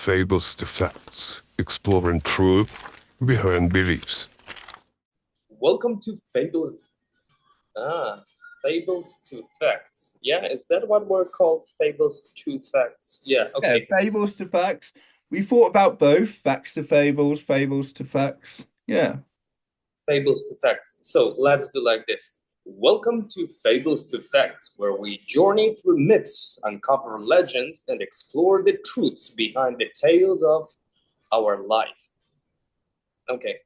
Fables to Facts, exploring truth behind beliefs. Welcome to Fables. Ah, Fables to Facts. Yeah, is that what we're called? Fables to Facts. Yeah, Yeah, okay. fables to facts. We thought about both, facts to fables, fables to facts. Yeah. Fables to Facts. So let's do like this. Welcome to Fables to Facts, where we journey through myths, uncover legends, and explore the truths behind the tales of our life. Okay.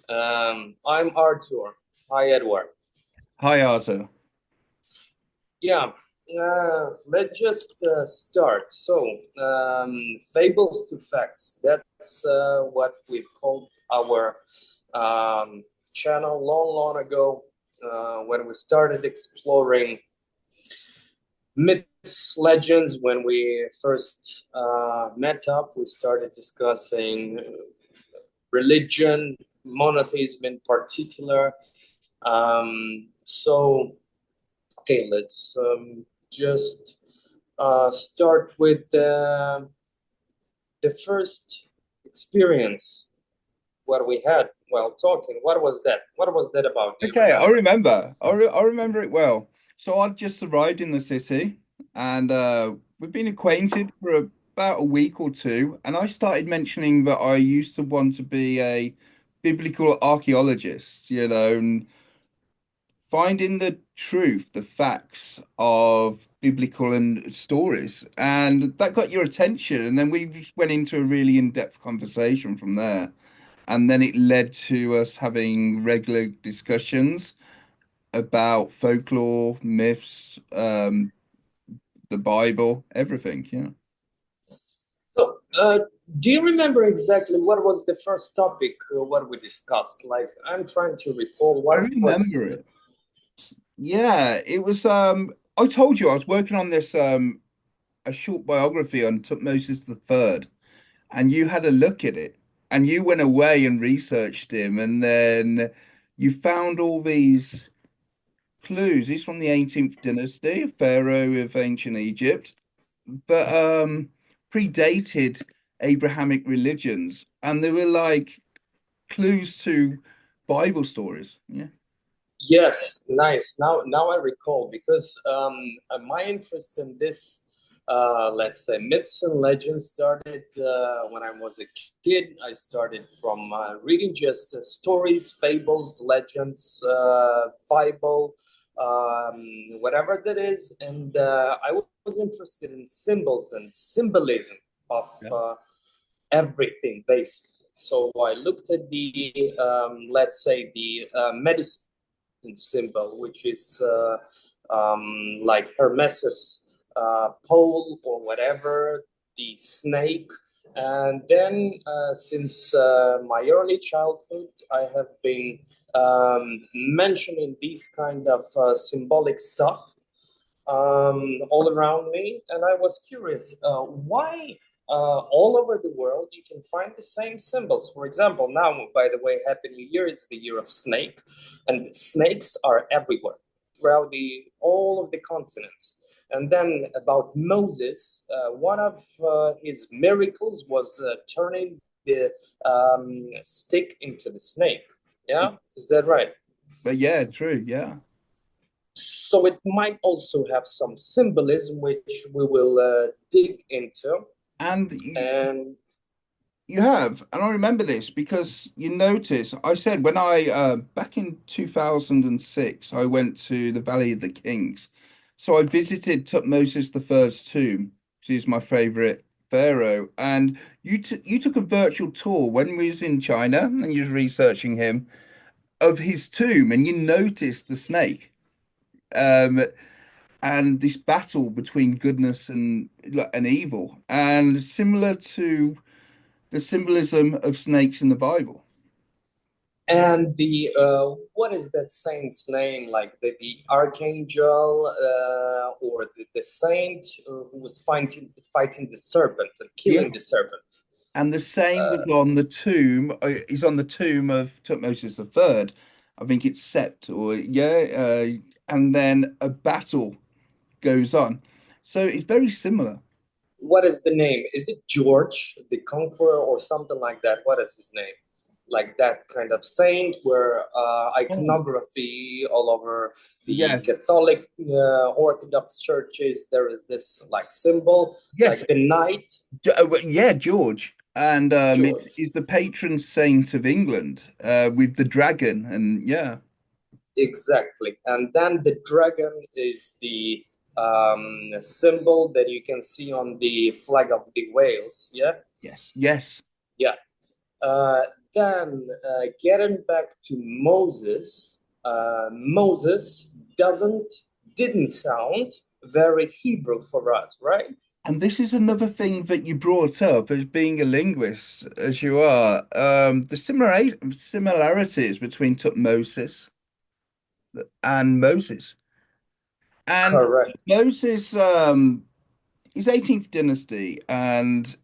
I'm Arthur. Hi, Edward. Hi, Arthur. Yeah, let's just start. So, fables to facts. That's what we've called our channel long, long ago when we started exploring myths, legends. When we first met up, we started discussing religion, monotheism in particular. So, okay, let's just start with the first experience what we had while talking. What was that? What was that about? Do you Okay, I remember? remember. I remember it well. So I'd just arrived in the city and we've been acquainted for about a week or two. And I started mentioning that I used to want to be a biblical archaeologist, and finding the truth, the facts of biblical and stories, and that got your attention. And then we just went into a really in-depth conversation from there. And then it led to us having regular discussions about folklore, myths, the Bible, everything. Yeah, So, do you remember exactly what was the first topic what we discussed? Like, I'm trying to recall I what was. remember it. Yeah, it was. I told you I was working on this a short biography on Tutmosis the Third, and you had a look at it and you went away and researched him, and then you found all these clues. He's from the 18th dynasty, a pharaoh of ancient Egypt, but predated Abrahamic religions, and they were like clues to Bible stories. Yeah. Yes, nice. Now I recall because my interest in this, let's say, myths and legends started when I was a kid. I started from reading just stories, fables, legends, Bible, whatever that is, and I was interested in symbols and symbolism of Yeah. everything, basically. So I looked at the, let's say, the medicine symbol, which is like Hermes's pole or whatever, the snake. And then, since my early childhood, I have been mentioning these kind of symbolic stuff all around me. And I was curious, why all over the world you can find the same symbols. For example, now, by the way, Happy New Year, it's the year of snake, and snakes are everywhere throughout the all of the continents. And then about Moses, one of his miracles was turning the stick into the snake. Yeah, is that right? But yeah, true. Yeah. So it might also have some symbolism, which we will dig into. And And you have, and I remember this because you notice I said when I back in 2006 I went to the Valley of the Kings. So I visited Tutmosis the Third's tomb, which is my favorite pharaoh. And you took a virtual tour when we was in China and you was researching him of his tomb, and you noticed the snake. Um, and this battle between goodness and evil, and similar to the symbolism of snakes in the Bible. the what is that saint's name? Like the archangel or the saint who was fighting the serpent and killing the Yes. serpent. And the same Uh, was on the tomb. Is on the tomb of Tutmosis the Third. I think it's Sept, or yeah. And then a battle goes on. So it's very similar. what is the name? Is it George the Conqueror or something like that? What is his name? Like that kind of saint where Oh, iconography all over the yes, Catholic Orthodox churches. There is this like symbol, yes, like the knight, yeah, George. And it's George. is the patron saint of England, with the dragon, and yeah, Exactly. And then the dragon is the symbol that you can see on the flag of the Wales. Yeah. yes, yes. Yeah. Uh, then getting back to Moses, Moses doesn't didn't sound very Hebrew for us, right? And this is another thing that you brought up as being a linguist, as you are, the similarities between Tutmosis and Moses. And Correct. Moses, is 18th dynasty and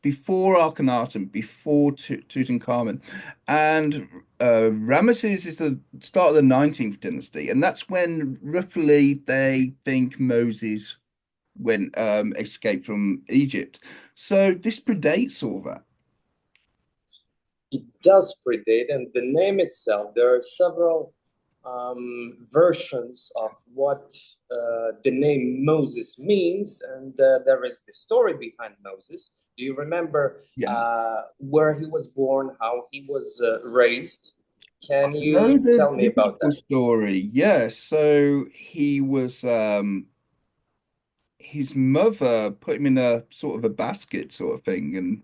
before Akhenaten, before Tutankhamun. And Ramesses is the start of the 19th dynasty. And that's when roughly they think Moses went escaped from Egypt. So this predates all that. It does predate, and the name itself, there are several versions of what the name Moses means, and there is the story behind Moses. Do you remember Yeah. where he was born, how he was raised? I Can know you the tell me about biblical that? story. Yeah. So he was his mother put him in a sort of a basket sort of thing and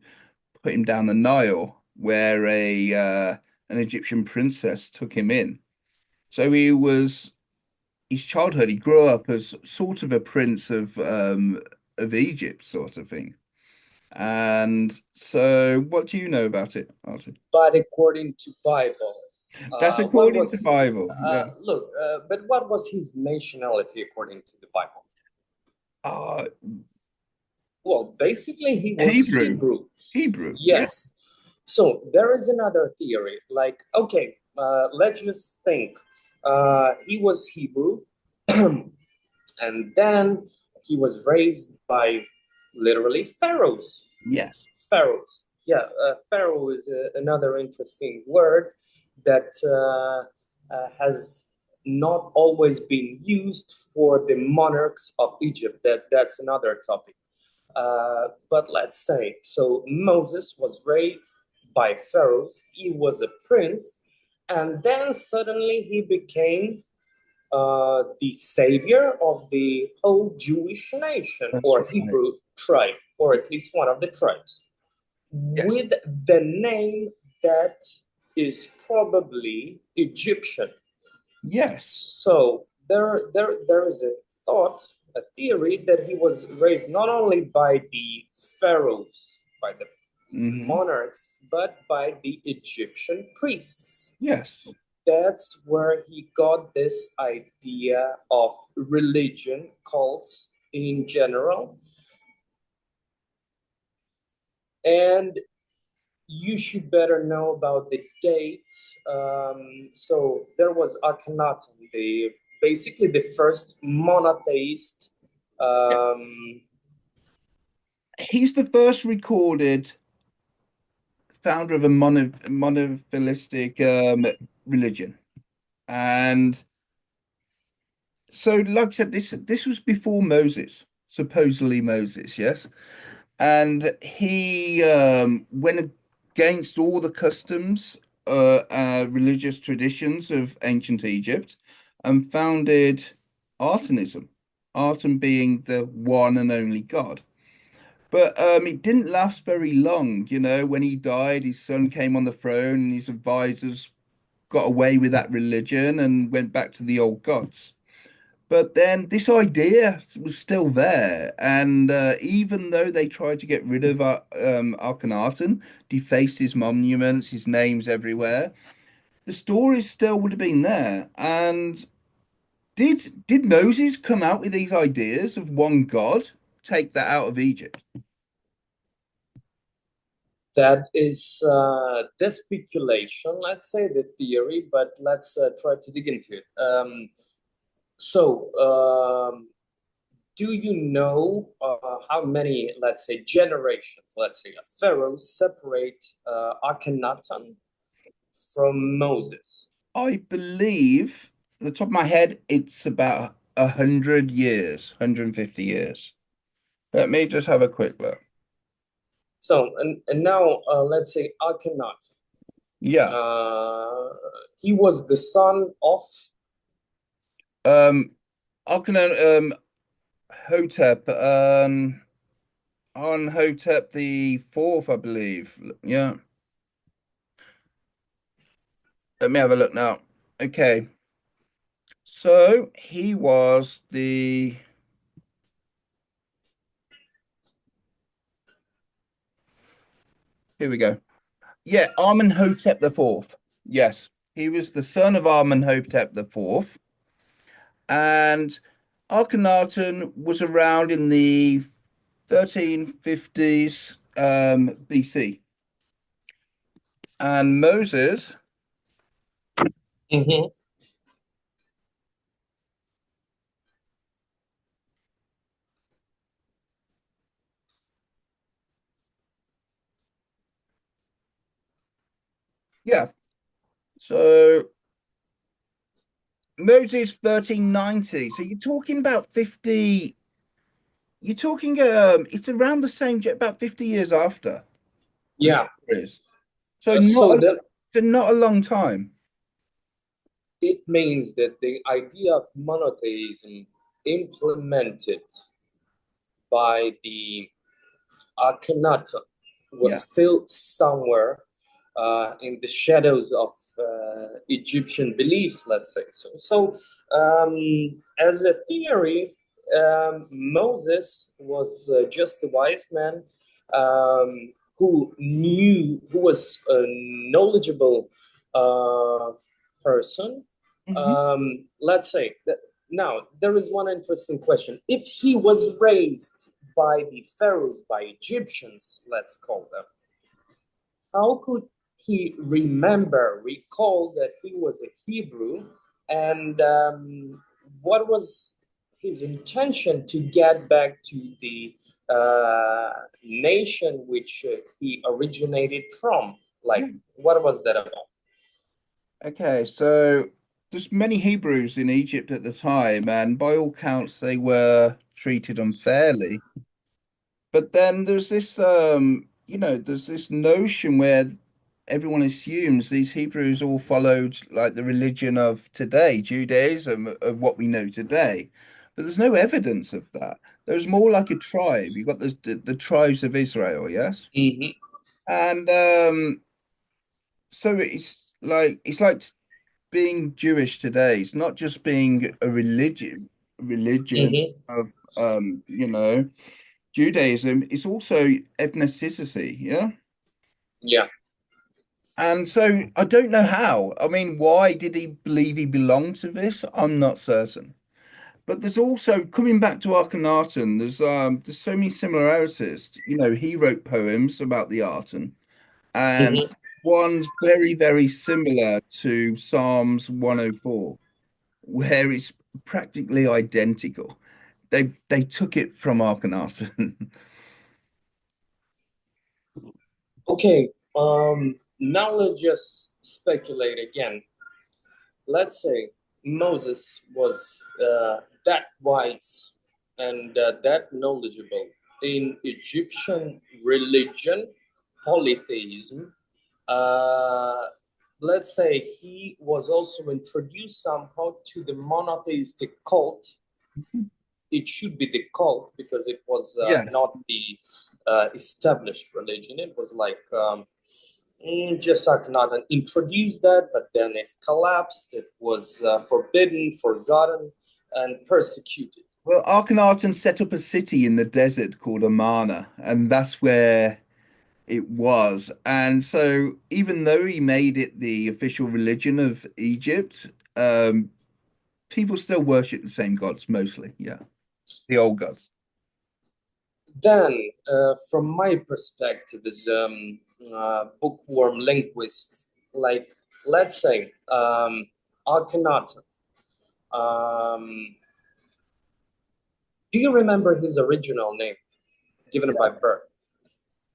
put him down the Nile where a an Egyptian princess took him in. So he was his childhood, he grew up as sort of a prince of Egypt sort of thing. And so what do you know about it, Arthur? But according to Bible, That's what according to was Bible. Yeah. look? But what was his nationality according to the Bible? Uh Well, basically, he was Hebrew. Hebrew. Hebrew. Yeah. Yes. So there is another theory. Like, okay, let's just think. He was Hebrew, and then he was raised by literally pharaohs. Yes. Pharaohs. Yeah, pharaoh is another interesting word that has not always been used for the monarchs of Egypt. That's another topic. But let's say, so Moses was raised by pharaohs. He was a prince, and then suddenly he became the savior of the whole Jewish nation That's or right. Hebrew tribe, or at least one of the tribes, Yes. with the name that is probably Egyptian. Yes. So there is a thought, a theory that he was raised not only by the pharaohs, by the Hmm. monarchs, but by the Egyptian priests. Yes. That's where he got this idea of religion, cults in general. And you should better know about the dates. So there was Akhenaten, the basically the first monotheist. Yeah. Um, He's the first recorded founder of a monotheistic religion. And so, like I said, this was before Moses, supposedly Moses, yes. And he went against all the customs, religious traditions of ancient Egypt, and founded Artemism, Artem being the one and only god. But it didn't last very long. You know, when he died, his son came on the throne, and his advisors got away with that religion and went back to the old gods. But then this idea was still there, and even though they tried to get rid of Akhenaten, defaced his monuments, his name's everywhere, the stories still would have been there. And did Moses come out with these ideas of one God? Take that out of Egypt. that is the speculation, let's say the theory, but let's try to dig into it. So do you know how many, let's say, generations, let's say, pharaohs separate Akhenaten from Moses? I believe, at the top of my head, it's about 100 years, 150 years. Let me just have a quick look. So, and now let's say Akhenaten. Yeah. Uh, he was the son of. Um, Akhenaten, Hotep, on Hotep the fourth, I believe. Yeah. Let me have a look now. Okay. So he was the here we go. Yeah, Amenhotep the fourth. Yes. He was the son of Amenhotep the fourth. And Akhenaten was around in the 1350s BC. And Moses, Mhm. yeah. So Moses 1390. So you're talking about 50, you're talking it's around the same about 50 years after the Yeah. stories. So So that not a long time. it means that the idea of monotheism implemented by the Akhenaten Yeah. was still somewhere in the shadows of Egyptian beliefs, let's say. As a theory, Moses was just a wise man who was a knowledgeable person. Hmm. Let's say that now there is one interesting question. If he was raised by the pharaohs, by Egyptians, let's call them, how could he recall that he was a Hebrew, and what was his intention to get back to the nation which he originated from? Yeah. Like, what was that about? Okay, so there's many Hebrews in Egypt at the time, and by all counts, they were treated unfairly. But then there's this, there's this notion where everyone assumes these Hebrews all followed like the religion of today, Judaism, of what we know today. But there's no evidence of that. There's more like a tribe. You've got the tribes of Israel, yes? Mm-hmm. And so it's like being Jewish today. It's not just being a religion Mm-hmm. of Judaism. It's also ethnicity, yeah. Yeah. And so I don't know how. I mean, why did he believe he belonged to this? I'm not certain. But there's also coming back to Akhenaten, there's so many similarities. He wrote poems about the Arten, and Mm-hmm. one's very, very similar to Psalms 104, where it's practically identical. They took it from Akhenaten. Okay. Now let's just speculate again. Let's say Moses was that wise and that knowledgeable in Egyptian religion, polytheism. Uh, let's say he was also introduced somehow to the monotheistic cult. It should be the cult because it was Yes. not the established religion. It was like just Akhenaten introduced that, but then it collapsed. It was forbidden, forgotten, and persecuted. Well, Akhenaten set up a city in the desert called Amarna, and that's where it was. And so, even though he made it the official religion of Egypt, people still worship the same gods mostly. Yeah, the old gods. Then, from my perspective as bookworm linguist, like let's say Akhenaten, um, Do you remember his original name given by birth?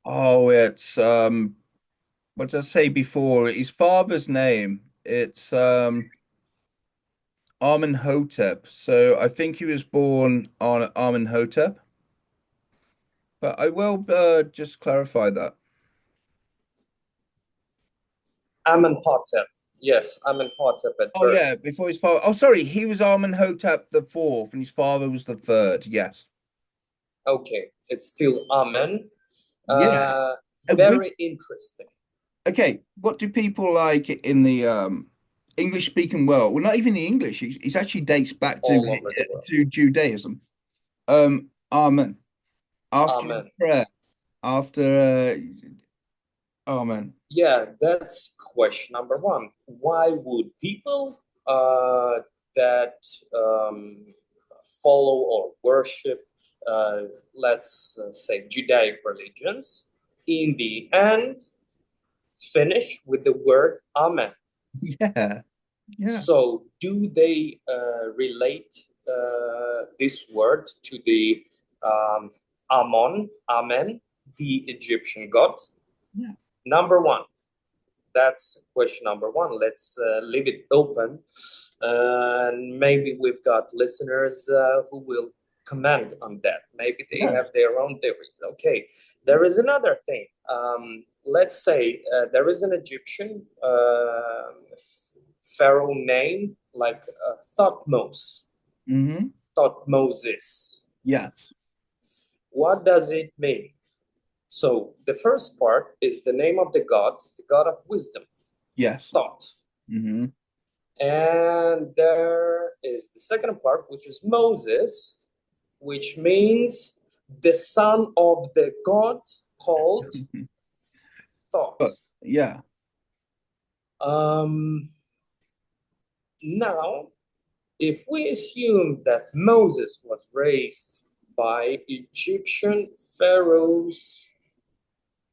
Oh, it's what did I say before? His father's name. It's Amenhotep. So I think he was born on Amenhotep, but I will just clarify that. Amenhotep. Yes, Amenhotep at Oh birth. yeah, before his father. Oh, sorry, he was Amenhotep the fourth, and his father was the third. Yes. Okay, it's still Amen. Yeah. Uh, Which Very interesting. okay, what do people like in the English speaking world? Well, not even the English. It actually dates back All over the world. to Judaism. Amen. After a Amen. prayer, after Amen. Yeah, that's question number one. Why would people that follow or worship, let's say, Judaic religions, in the end finish with the word Amen? Yeah. Yeah. So, do they relate this word to the Amen, the Egyptian god? Yeah. Number one. That's question number one. Let's leave it open. And maybe we've got listeners who will comment on that. Maybe they Yes. have their own theories. Okay, there is another thing. Let's say there is an Egyptian pharaoh name like Thutmose, Mm-hmm. Thutmoses. Yes. What does it mean? So the first part is the name of the god of wisdom, Yes. thought. Mm-hmm. And there is the second part, which is Moses, which means the son of the god called thought. But yeah. Um, Now, if we assume that Moses was raised by Egyptian pharaohs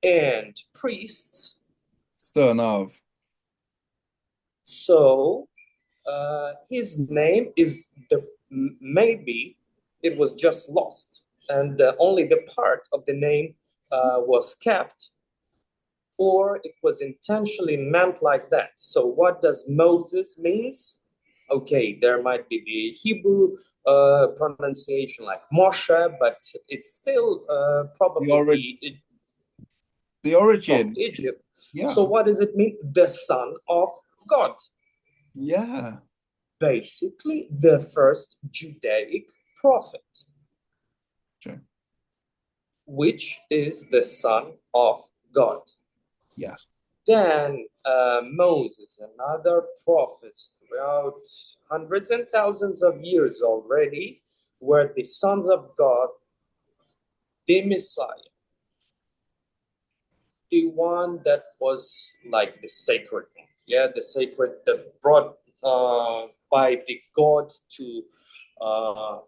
and priests, Son of. so his name is maybe it was just lost, and only the part of the name was kept, or it was intentionally meant like that. So, what does Moses means? Okay, there might be the Hebrew pronunciation like Moshe, but it's still The probably ori the from origin. Egypt. So, Yeah. what does it mean? The son of God. Yeah. Basically the first Judaic prophet, True. which is the Son of God. Yes. Then Moses and other prophets throughout hundreds and thousands of years already were the sons of God, the Messiah, the one that was like the sacred one. Yeah, the sacred that brought by the God to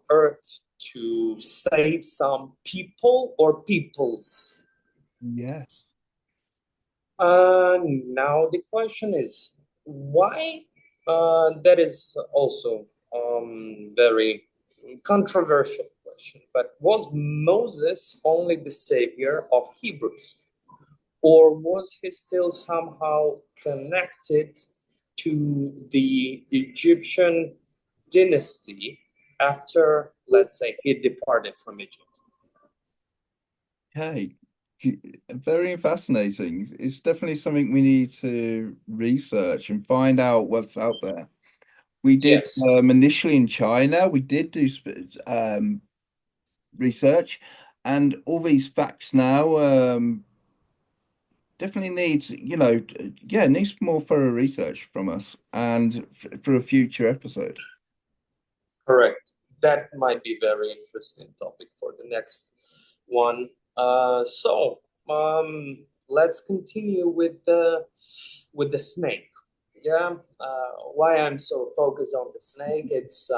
earth to save some people or peoples. Yes. Now the question is why? That is also very controversial question. But was Moses only the savior of Hebrews, or was he still somehow connected to the Egyptian dynasty after, let's say, he departed from Egypt? Okay. Very fascinating. It's definitely something we need to research and find out what's out there. We did Yes, initially in China, we did do research, and all these facts now definitely needs, yeah, needs more thorough research from us and for a future episode. correct. That might be very interesting topic for the next one. Let's continue with the snake. Yeah, why I'm so focused on the snake? It's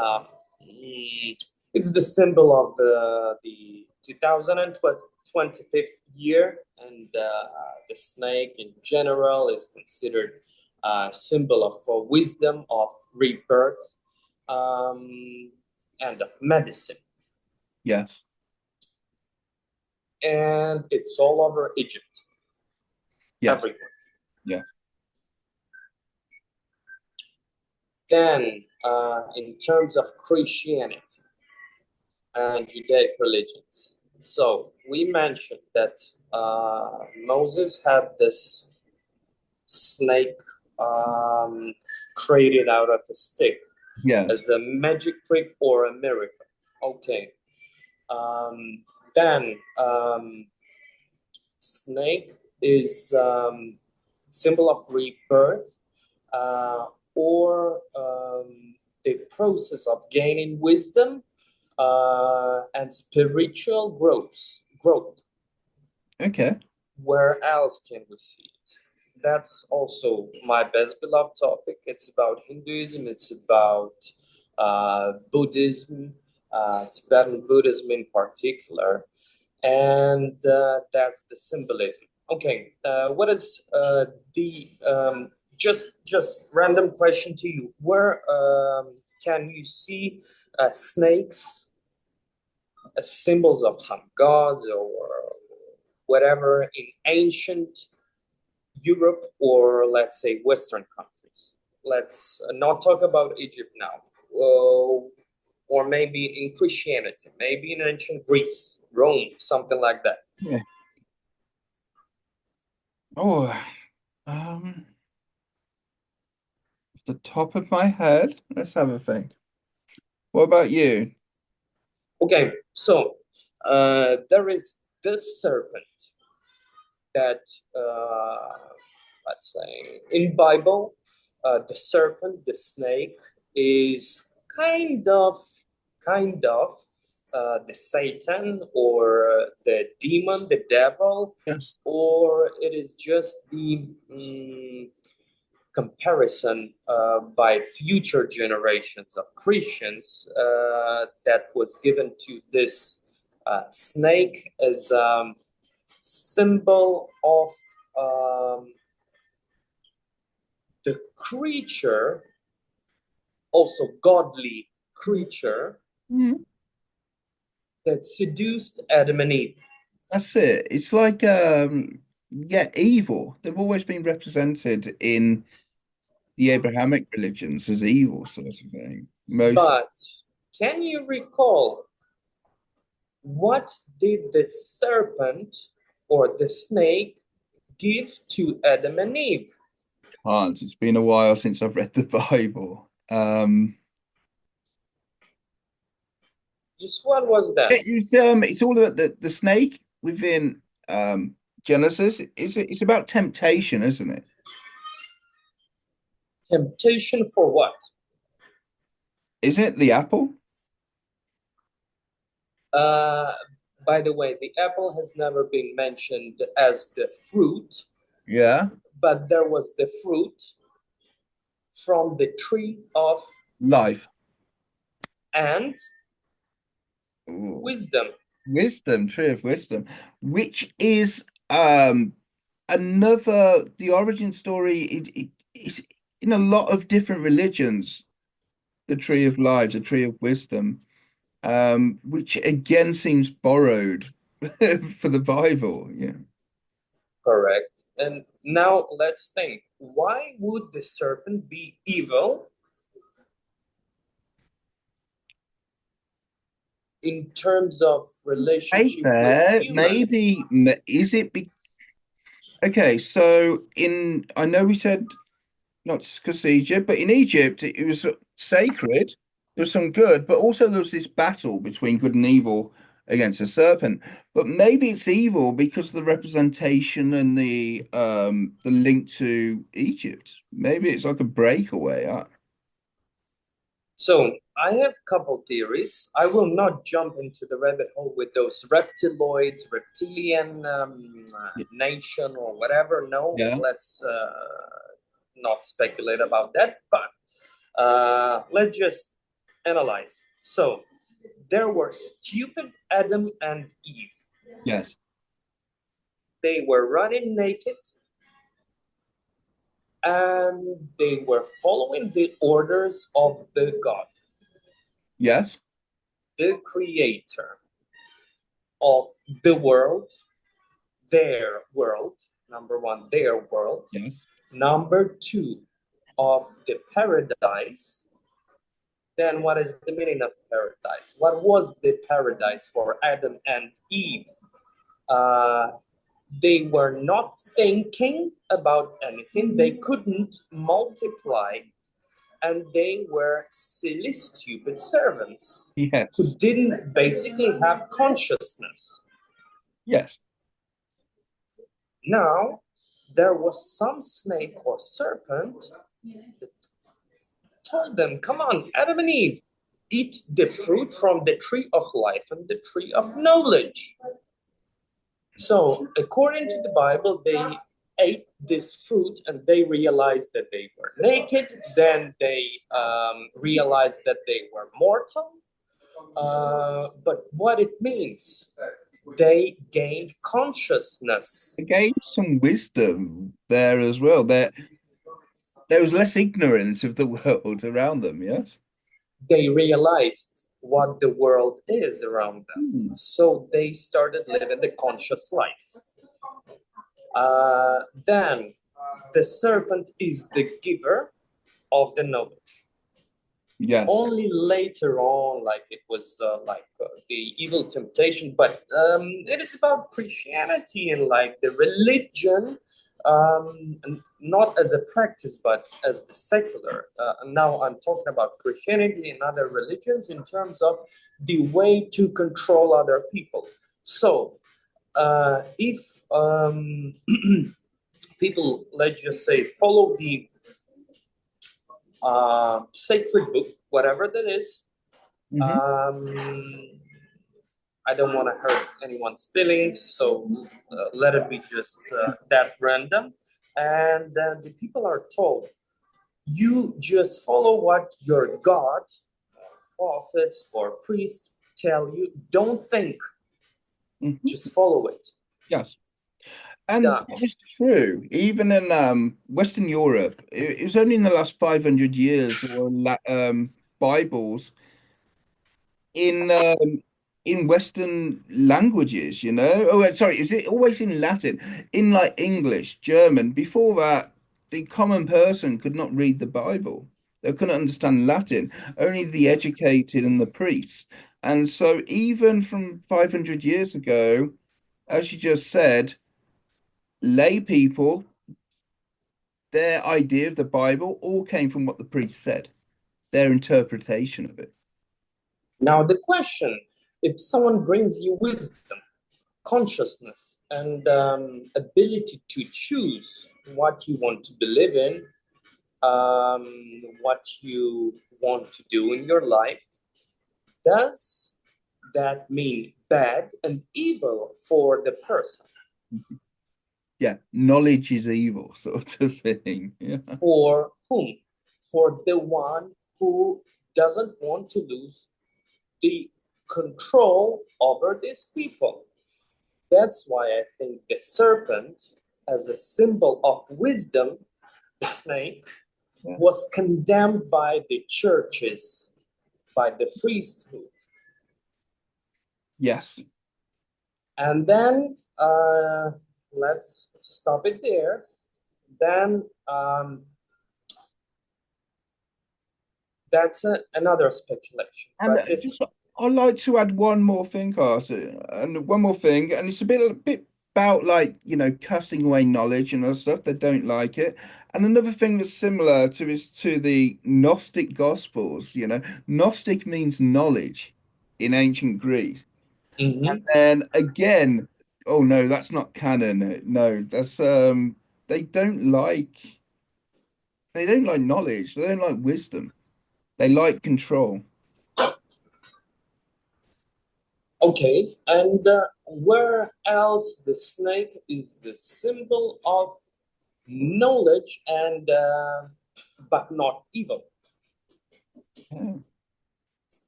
the symbol of the 2025th year, and the snake in general is considered a symbol of wisdom, of rebirth, um, and of medicine. Yes. and it's all over Egypt, Yes. everywhere. Yeah. Then, in terms of Christianity and Judaic religions, so we mentioned that Moses had this snake created out of a stick Yes. as a magic trick or a miracle. Okay. Then snake is symbol of rebirth, uh, or the process of gaining wisdom and spiritual growth. Okay. Where else can we see it? That's also my best beloved topic. It's about Hinduism, it's about Buddhism, Tibetan Buddhism in particular, and that's the symbolism. Okay, what is the just random question to you? Where can you see snakes as symbols of some gods or whatever in ancient Europe or let's say Western countries? Let's not talk about Egypt now. Or maybe in Christianity, maybe in ancient Greece, Rome, something like that. Yeah. Oh, off the top of my head, let's have a think. What about you? Okay, so there is this serpent that, let's say, in Bible, the serpent, the snake, is kind of the Satan or the demon, the devil, Yes. or it is just the comparison by future generations of Christians that was given to this snake as symbol of the creature, also godly creature, Mhm. that seduced Adam and Eve. That's it. It's like yeah, evil. They've always been represented in the Abrahamic religions as evil sort of thing. Most But can you recall what did the serpent or the snake give to Adam and Eve? can't. It's been a while since I've read the Bible. Just what was that? It's all about the snake within Genesis. It's about temptation, isn't it? Temptation for what? Isn't it the apple? Uh, by the way, the apple has never been mentioned as the fruit, Yeah. but there was the fruit from the tree of Life. and Ooh. wisdom. Wisdom, tree of wisdom, which is another the origin story. It's in a lot of different religions. The tree of life, the tree of wisdom, which again seems borrowed for the Bible. Yeah. Correct. And now let's think, why would the serpent be evil in terms of Hey relationship with there, humans? is it okay, so in I know we said not because Egypt, but in Egypt it was sacred. There was some good, but also there was this battle between good and evil against a serpent. But maybe it's evil because of the representation and the link to Egypt. Maybe it's like a breakaway. So I have a couple theories. I will not jump into the rabbit hole with those reptiloids, reptilian nation or whatever. No, Yeah. let's not speculate about that. But let's just analyze. So there were stupid Adam and Eve. Yes. They were running naked and they were following the orders of the God, Yes. the creator. of the world, their world, number one, their world. Yes. Number two, of the paradise. Then what is the meaning of paradise? What was the paradise for Adam and Eve? They were not thinking about anything. They couldn't multiply, and they were silly, stupid servants who Yes. didn't basically have consciousness. Yes. Now, there was some snake or serpent that told them, come on, Adam and Eve, eat the fruit from the tree of life and the tree of knowledge. So, according to the Bible, they ate this fruit and they realized that they were naked. Then they realized that they were mortal. But what it means, they gained consciousness. They gained some wisdom there as well. There was less ignorance of the world around them, yes? They realized what the world is around them. So they started living the conscious life. Then the serpent is the giver of the knowledge. Yes. Only later on, like it was the evil temptation, but it is about Christianity and like the religion, not as a practice, but as the secular. Now I'm talking about Christianity and other religions in terms of the way to control other people. So if people, let's just say, follow the sacred book, whatever that is. I don't want to hurt anyone's feelings, so let it be just that random. And then the people are told, you just follow what your God, prophets, or priest tell you. Don't think, just follow it. Yes. And that was true. Even in Western Europe, it was only in the last 500 years or Bibles in Western languages, you know. Oh, sorry, is it always in Latin? In like English, German. Before that, the common person could not read the Bible. They couldn't understand Latin. Only the educated and the priests. And so even from 500 years ago, as you just said, lay people, their idea of the Bible all came from what the priest said, their interpretation of it. Now, the question, if someone brings you wisdom, consciousness, and ability to choose what you want to believe in, what you want to do in your life, does that mean bad and evil for the person? Yeah, knowledge is evil, sort of thing. Yeah. For whom? For the one who doesn't want to lose the control over these people. That's why I think the serpent, as a symbol of wisdom, the snake, was condemned by the churches, by the priesthood. Yes. And then let's stop it there. Then that's another speculation. And But this, I'd like to add one more thing, Carter, and one more thing, and it's a bit about like, you know, casting away knowledge and other stuff. They don't like it. And another thing that's similar to is to the Gnostic Gospels, you know. Gnostic means knowledge in ancient Greece. And then again, oh no, that's not canon. No, that's they don't like knowledge, they don't like wisdom, they like control. okay, and where else the snake is the symbol of knowledge and but not evil?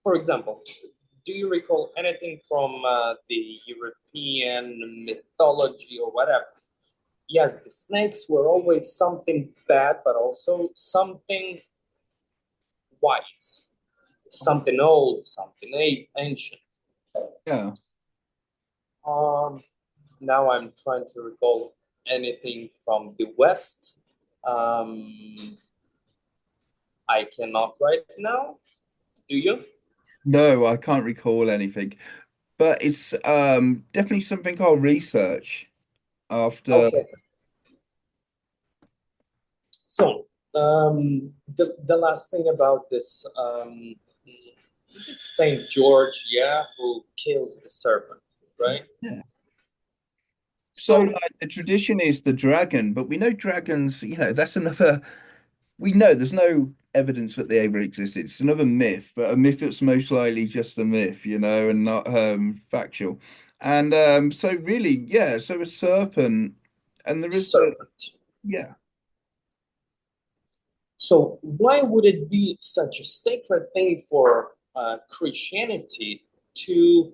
For example, do you recall anything from the European mythology or whatever? Yes, the snakes were always something bad, but also something wise, something old, something ancient. Yeah. Now I'm trying to recall anything from the West. I cannot right now. Do you? No, I can't recall anything, but it's definitely something I'll research after. Okay. So the last thing about this, is it Saint George, yeah, who kills the serpent, right? Yeah. So, So like, the tradition is the dragon, but we know dragons, that's another. We know there's no evidence that they ever existed. It's another myth, but a myth that's most likely just a myth, and not factual. And so really, yeah, so a serpent, and there is the serpent. yeah. So why would it be such a sacred thing for Christianity to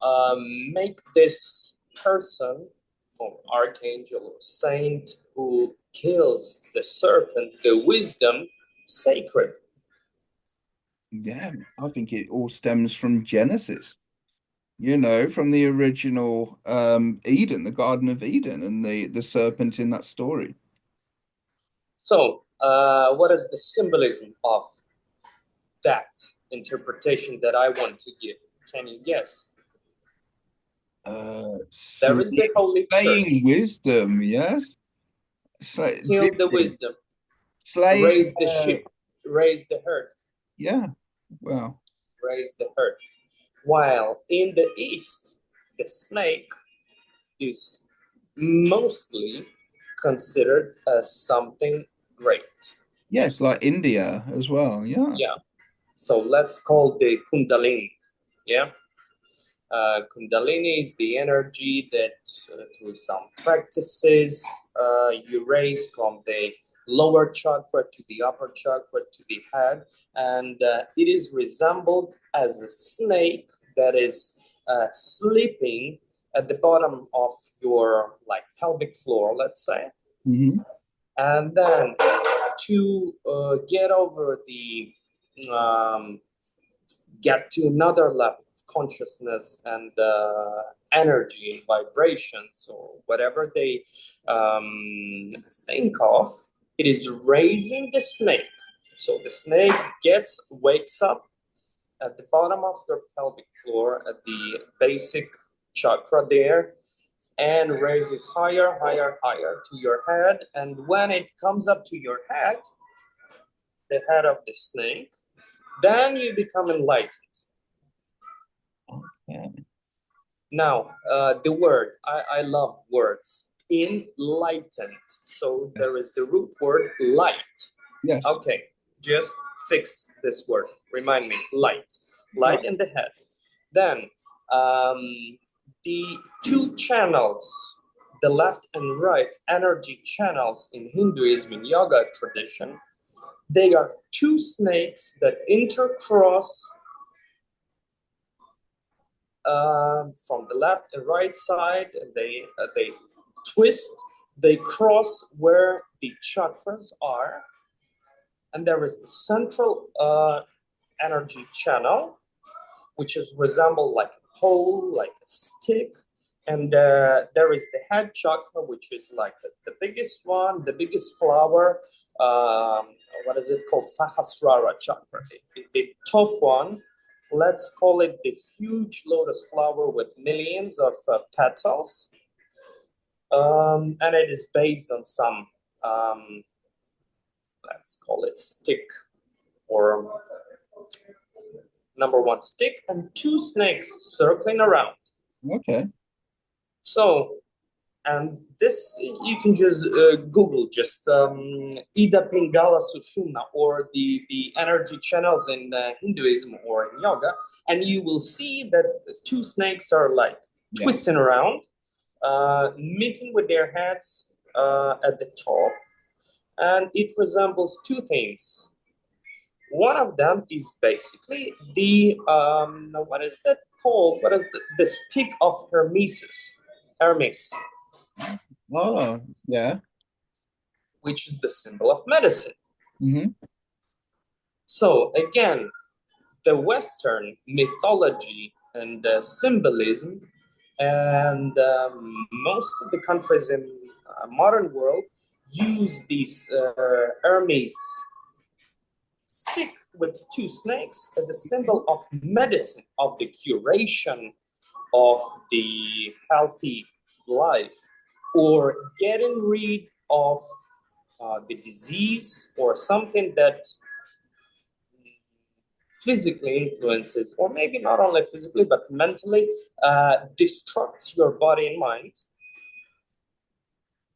um, make this person or archangel or saint who kills the serpent, the wisdom, sacred? Yeah, I think it all stems from Genesis, from the original Eden, the Garden of Eden, and the serpent in that story. So, what is the symbolism of that interpretation that I want to give? Can you guess? There is the Holy Slaying Church. wisdom, yes. Kill the Divinity. wisdom, Slaying, raise the sheep, raise the herd, yeah. Well, raise the herd. While in the East, the snake is mostly considered as something great. yes, like India as well. Yeah. Yeah. So let's call the Kundalini. Yeah. Kundalini is the energy that, through some practices, you raise from the lower chakra to the upper chakra to the head, and it is resembled as a snake that is sleeping at the bottom of your like pelvic floor, let's say, Hmm. and then to get over the get to another level of consciousness and energy and vibrations or whatever they think of, it is raising the snake. So the snake wakes up at the bottom of your pelvic floor at the basic chakra there and raises higher, higher, higher to your head. And when it comes up to your head, the head of the snake, then you become enlightened. Yeah. Now, the word, I love words. Enlightened. So there is the root word light. Yes. Okay, just fix this word. Remind me, light. Light in the head. Then the two channels, the left and right energy channels in Hinduism, in yoga tradition, they are two snakes that intercross from the left and right side, and they twist, they cross where the chakras are, and there is the central energy channel, which is resemble like a pole, like a stick, and there is the head chakra, which is like the biggest one, the biggest flower. What is it called? Sahasrara chakra, the top one. Let's call it the huge lotus flower with millions of petals. And it is based on some, let's call it stick or number one stick and two snakes circling around. Okay. So, and this, you can just Google just Ida Pingala Sushumna or the energy channels in Hinduism or in yoga, and you will see that the two snakes are like twisting around, meeting with their heads at the top, and it resembles two things. One of them is basically the what is that called? What is the stick of Hermes, Oh, yeah. which is the symbol of medicine. Hmm. So again, the Western mythology and symbolism, and most of the countries in modern world use these Hermes stick with two snakes as a symbol of medicine, of the curation of the healthy life, or getting rid of the disease or something that physically influences, or maybe not only physically but mentally destructs your body and mind.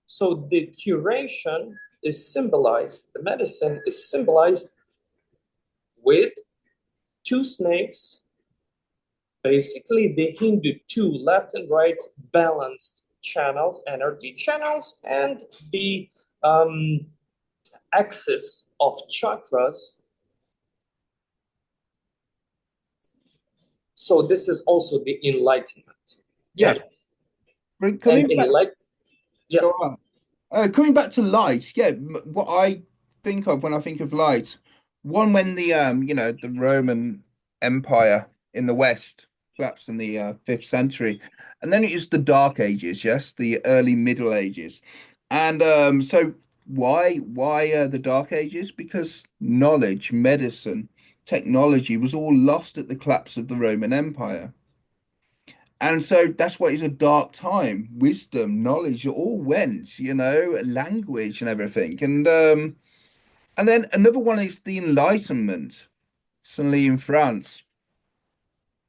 So the curation is symbolized, the medicine is symbolized with two snakes, basically the Hindu two left and right balanced channels, energy channels, and the axis of chakras. So this is also the enlightenment. Yes. And Coming back, yeah. go on. Coming back to light, yeah, what I think of when I think of light, one when the the Roman Empire in the West collapsed in the 5th century, and then it was the Dark Ages, yes, the early Middle Ages, and so why the Dark Ages? Because knowledge, medicine, technology was all lost at the collapse of the Roman Empire. And so that's why it's a dark time. Wisdom, knowledge, it all went, language and everything. And then another one is the Enlightenment, suddenly in France.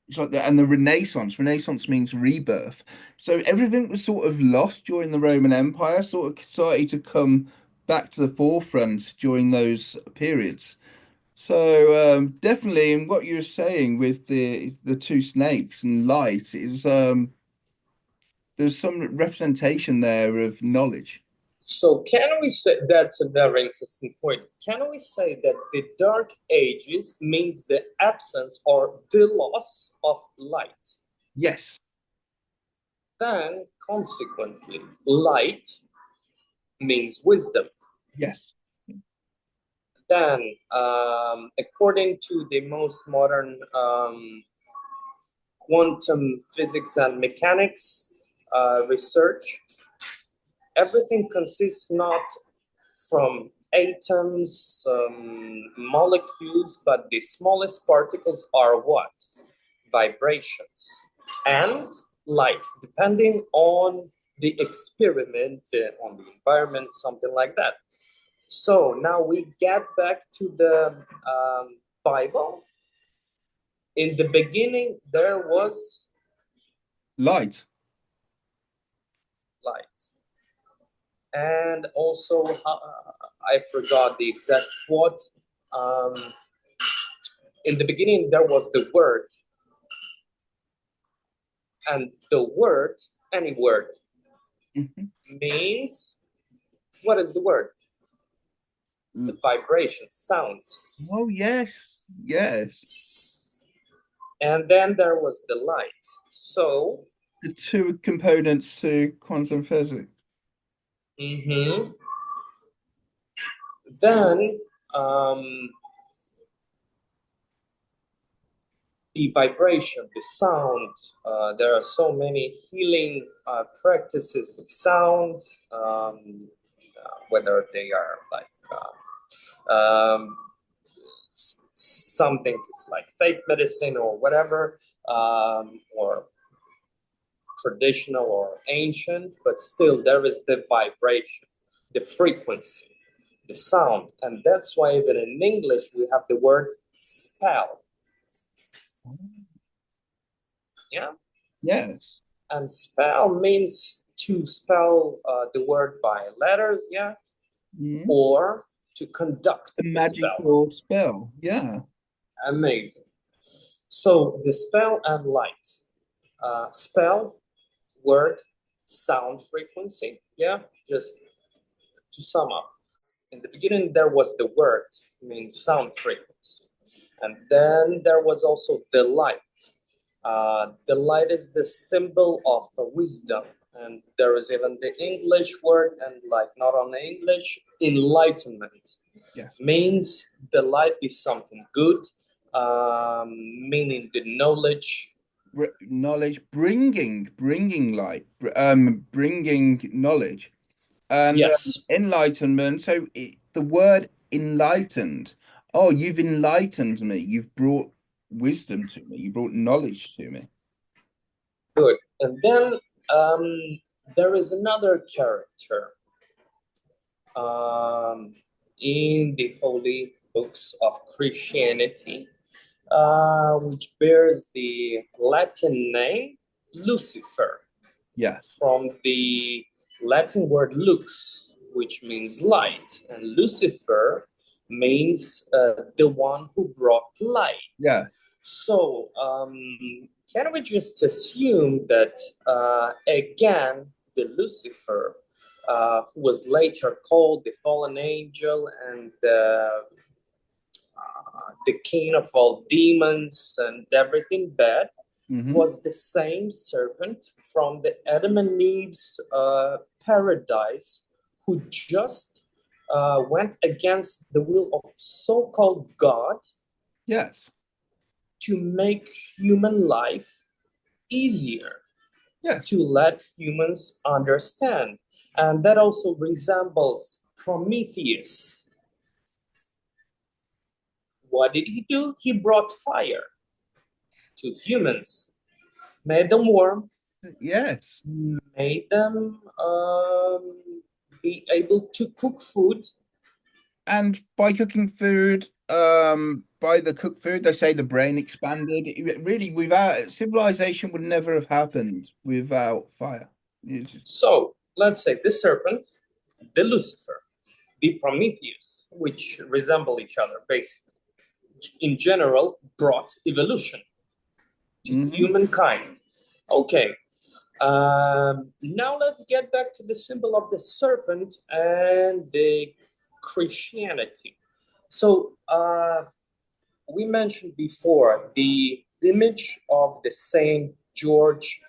It's like and the Renaissance. Renaissance means rebirth. So everything was sort of lost during the Roman Empire, sort of started to come back to the forefront during those periods. So definitely in what you're saying with the two snakes and light is there's some representation there of knowledge. So can we say, that's a very interesting point. Can we say that the Dark Ages means the absence or the loss of light? Yes. Then consequently, light means wisdom. Yes. Then, according to the most modern quantum physics and mechanics research, everything consists not from atoms, molecules, but the smallest particles are what? Vibrations and light, depending on the experiment, on the environment, something like that. So now we get back to the Bible. In the beginning, there was Light. light. And also, I forgot the exact quote. In the beginning, there was the word. And the word, any word, means, what is the word? The vibration, sounds. Oh, yes. Yes. And then there was the light. So, The two components to quantum physics. Then the vibration, the sound. There are so many healing practices with sound, whether they are like something it's like faith medicine or whatever, or traditional or ancient, but still there is the vibration, the frequency, the sound. And that's why even in English we have the word spell. Yeah. Yes. And spell means to spell the word by letters, yeah, or to conduct a magical spell. Yeah. Amazing. So the spell and light. Spell, word, sound, frequency. Yeah, just to sum up. In the beginning, there was the word, means sound frequency. And then there was also the light. The light is the symbol of wisdom. And there is even the English word, and like not only English, enlightenment. Yes. Means the light is something good, meaning the knowledge. Knowledge, bringing light, bringing knowledge, and Yes, enlightenment. So the word enlightened. Oh, you've enlightened me. You've brought wisdom to me. You brought knowledge to me. good. And then there is another character um, in the holy books of Christianity, which bears the Latin name Lucifer, Yes. from the Latin word lux, which means light, and Lucifer means the one who brought light. Yeah. So, can we just assume that again, the Lucifer, who was later called the fallen angel and the king of all demons and everything bad, was the same serpent from the Adam and Eve's paradise, who just went against the will of so-called God? Yes. To make human life easier, Yes. to let humans understand. And that also resembles Prometheus. What did he do? He brought fire to humans, made them warm, Yes. made them be able to cook food. And by cooking food, by the cooked food, they say the brain expanded. Really, without civilization would never have happened without fire. So let's say the serpent, the Lucifer, the Prometheus, which resemble each other basically, in general, brought evolution to humankind. Okay, now let's get back to the symbol of the serpent and the Christianity. So we mentioned before the image of the Saint George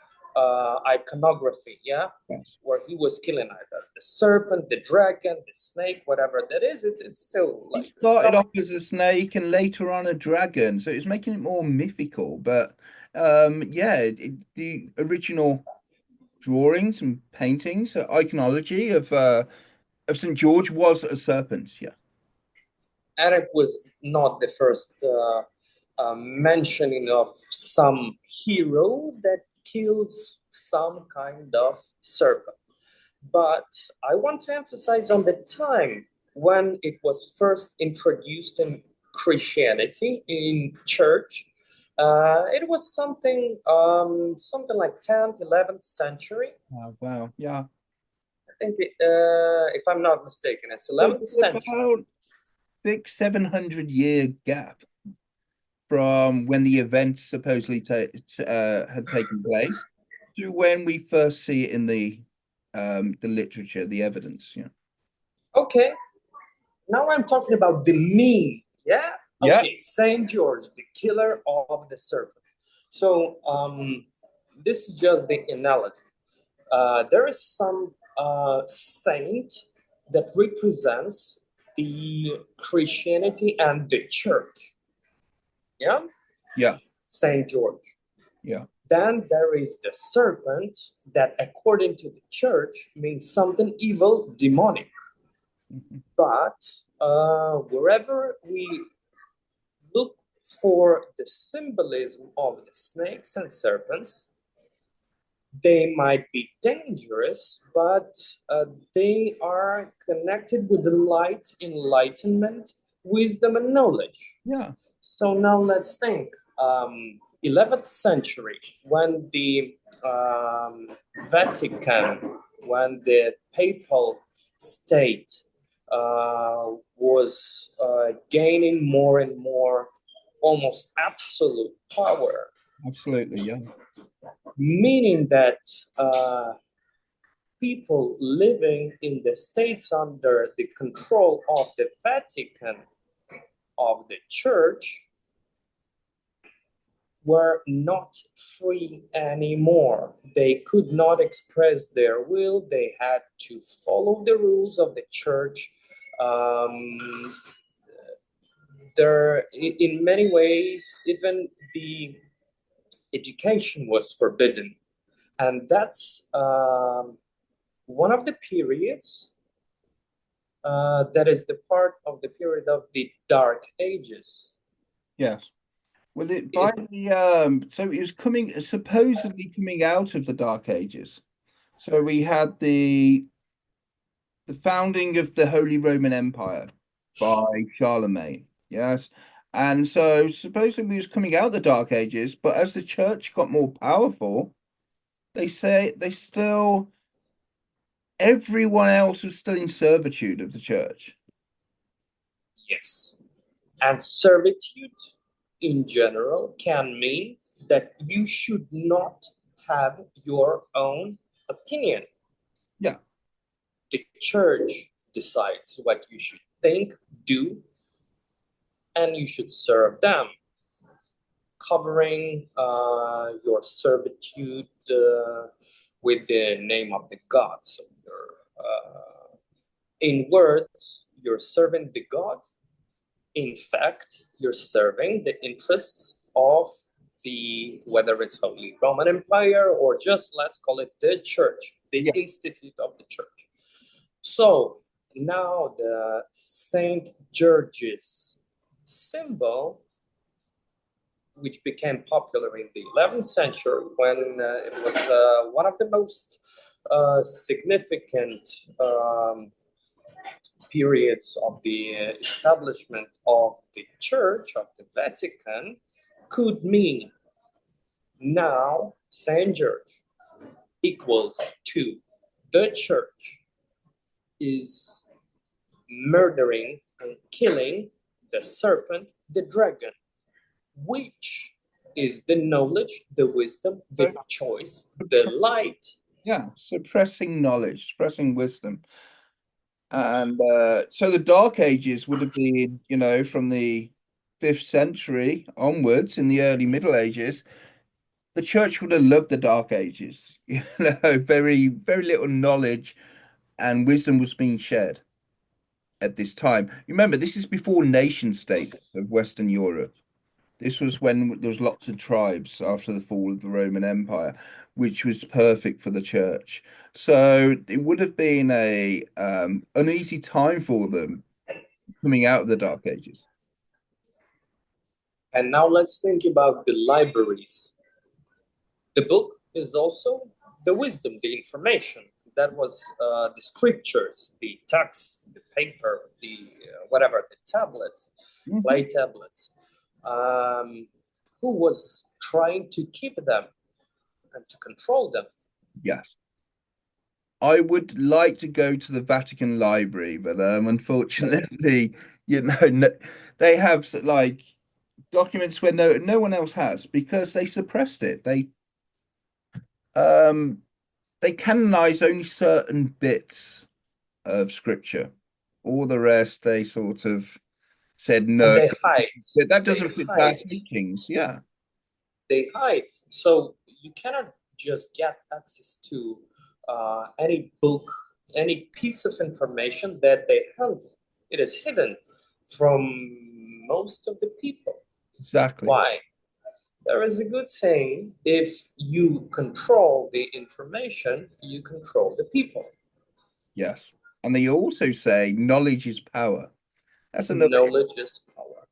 iconography, yeah, Yes. where he was killing either the serpent, the dragon, the snake, whatever that is. It's still He like started off as a snake and later on a dragon, so it's making it more mythical. But yeah, the original drawings and paintings, iconology of St. George was a serpent. Yeah. Eric was not the first mentioning of some hero that kills some kind of serpent. But I want to emphasize on the time when it was first introduced in Christianity in church. It was something like 10th, 11th century. Oh, wow. Yeah. I think, if I'm not mistaken, it's 11th It's century. about 600-700 year gap from when the event supposedly had taken place to when we first see it in the literature, the evidence. Yeah. Okay, now I'm talking about the meme. Yeah. Yeah. Okay, Saint George, the killer of the serpent. So this is just the analogy. There is some saint that represents the Christianity and the church. Yeah. Yeah. Saint George. Yeah. Then there is the serpent that, according to the church, means something evil, demonic. But wherever we look for the symbolism of the snakes and serpents, they might be dangerous, but they are connected with the light, enlightenment, wisdom, and knowledge. Yeah. So now let's think. 11th century, when the Vatican, when the papal state was gaining more and more almost absolute power, Absolutely. Yeah. meaning that people living in the states under the control of the Vatican, of the church, were not free anymore. They could not express their will. They had to follow the rules of the church. in many ways, even the education was forbidden. And that's one of the periods that is the part of the period of the Dark Ages. Yes. Well, so it was supposedly coming out of the Dark Ages. So we had the founding of the Holy Roman Empire by Charlemagne. Yes. And so supposedly it was coming out of the Dark Ages, but as the church got more powerful, they say everyone else was still in servitude of the church. Yes. And servitude in general can mean that you should not have your own opinion. Yeah. The church decides what you should think, do, and you should serve them, covering your servitude with the name of the god. So in words, you're serving the god. In fact, you're serving the interests of whether it's Holy Roman Empire or just, let's call it the church, the institute of the church. So now the Saint George's symbol, which became popular in the 11th century when it was one of the most significant periods of the establishment of the Church, of the Vatican, could mean now Saint George equals to the church is murdering and killing the serpent, the dragon, which is the knowledge, the wisdom, the choice, the light. Yeah, suppressing knowledge, suppressing wisdom. And so the Dark Ages would have been, from the 5th century onwards in the early Middle Ages. The church would have loved the Dark Ages. Very, very little knowledge and wisdom was being shared at this time. Remember, this is before nation states of Western Europe. This was when there was lots of tribes after the fall of the Roman Empire, which was perfect for the church. So it would have been an easy time for them coming out of the Dark Ages. And now let's think about the libraries. The book is also the wisdom, the information. That was the scriptures, the texts, the paper, the whatever, the tablets, clay tablets. Who was trying to keep them and to control them? Yes. I would like to go to the Vatican Library, but unfortunately, they have like documents where no one else has because they suppressed it. They canonized only certain bits of scripture. All the rest they sort of said no. And they hide. That doesn't fit our teachings. Yeah. They hide. So you cannot just get access to any book, any piece of information that they have. It is hidden from most of the people. Exactly. Why? There is a good saying, if you control the information, you control the people. Yes. And they also say knowledge is power. That's another. Knowledge is power.